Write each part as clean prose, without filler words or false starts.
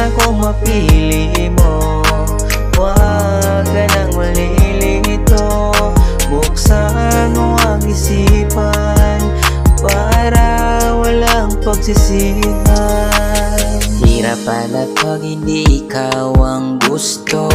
na kung mapili mo, huwag ka nang malilito. Buksan mo ang isipan para walang pagsisihan. Hirap pala pag hindi ikaw ang gusto,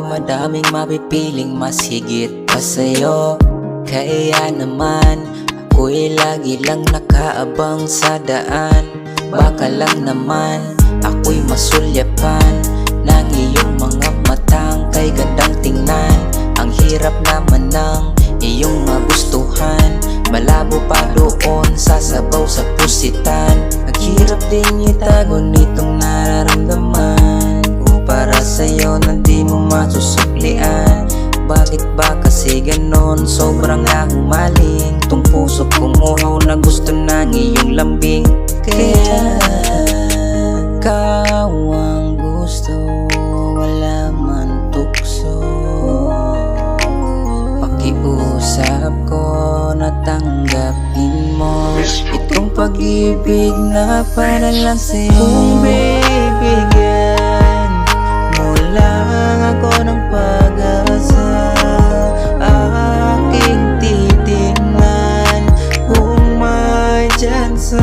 madaming mapipiling mas higit pa sa'yo. Kaya naman ako'y lagi lang nakaabang sa daan. Baka lang naman ako'y masulyapan ng iyong mga matang kay gandang tingnan. Ang hirap naman ng iyong magustuhan, malabo pa doon sa sabaw sa pusitan. Ang hirap din itago nitong nararamdaman ko para sa'yo na di mo masusuklian. Bakit ba kasi ganon? Sobrang nahumaling tong puso kong uhaw na gusto ng iyong lambing. Kaya ikaw ang gusto, wala man tukso. Pakiusap ko na tanggapin mo itong pag-ibig na para lang sa'yo. Kung bibigyan mo lang ako ng pag-asa, aking titingnan kung may tsansa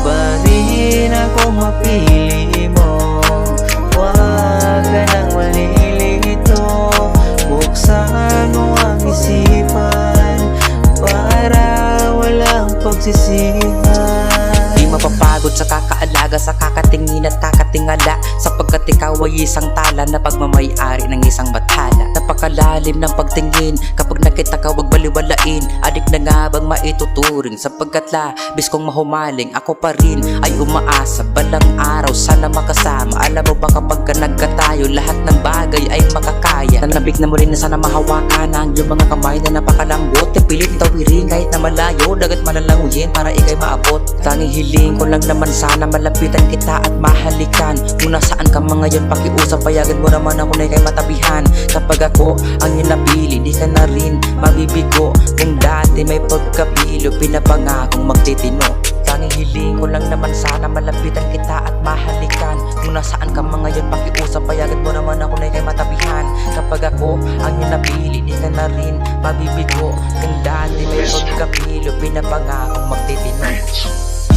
pa rin akong mapili mo. Huwag ka nang malilito. Buksan mo ang isipan para walang pagsisihan. Di mapapagod sa kakaalaga, sa kakatingin at kakatingala, sapagkat ikaw ay isang tala na pagmamayari ng isang bathala. Napakalalim ng pagtingin, kapag nakita ka wag baliwalain. Adik na nga bang maituturing, sapagkat labis kong mahumaling. Ako pa rin ay umaasa, balang araw sana makasama. Alam mo ba kapag ka nagkatayo, lahat ng bagay ay makakaya. Nanabik na mo rin na sana mahawakan ang iyong mga kamay na napakalambot. Pilit tawirin kahit na malayo, dagat malalanguyin para ikay maabot. Tanging hiling ko lang naman sana malapitan kita at mahalikan. Kung nasaan ka mga ngayon pakiusap, payagan mo naman ako na ikay matabihan. Kapag ako ang iyong napili, di ka na rin mabibigo. Kung dati may pagkapilo, pinapangakong magtitino. Tanging hiling ko lang naman sana malapitan kita at mahalikan. Kung nasaan ka mga ngayon pakiusap, payagan mo naman ako na ikay matabihan. Kapag ako ang iyong napili, di ka na rin mabibigo. Kung dati may pagkapilo, pinapangakong magtitino.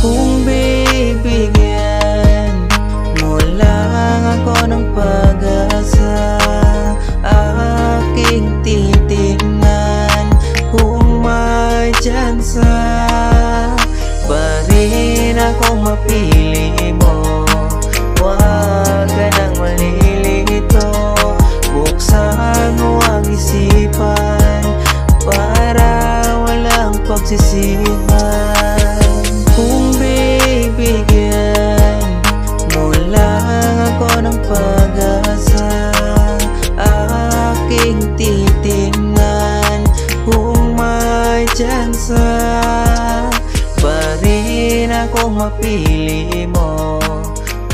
Kung bibigyan mo lang ako ng pag-asa, aking titingnan kung may tsansa pa rin akong mapili mo. Huwag ka nang malilito. Buksan mo ang isipan para walang pagsisihan. Kung bibigyan mo lang ako ng pag-asa, aking titingnan kung may tsansa pa rin akong mapili mo.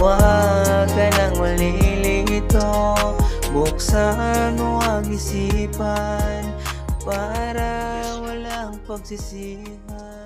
Huwag ka nang malilito. Buksan mo ang isipan para walang pagsisihan.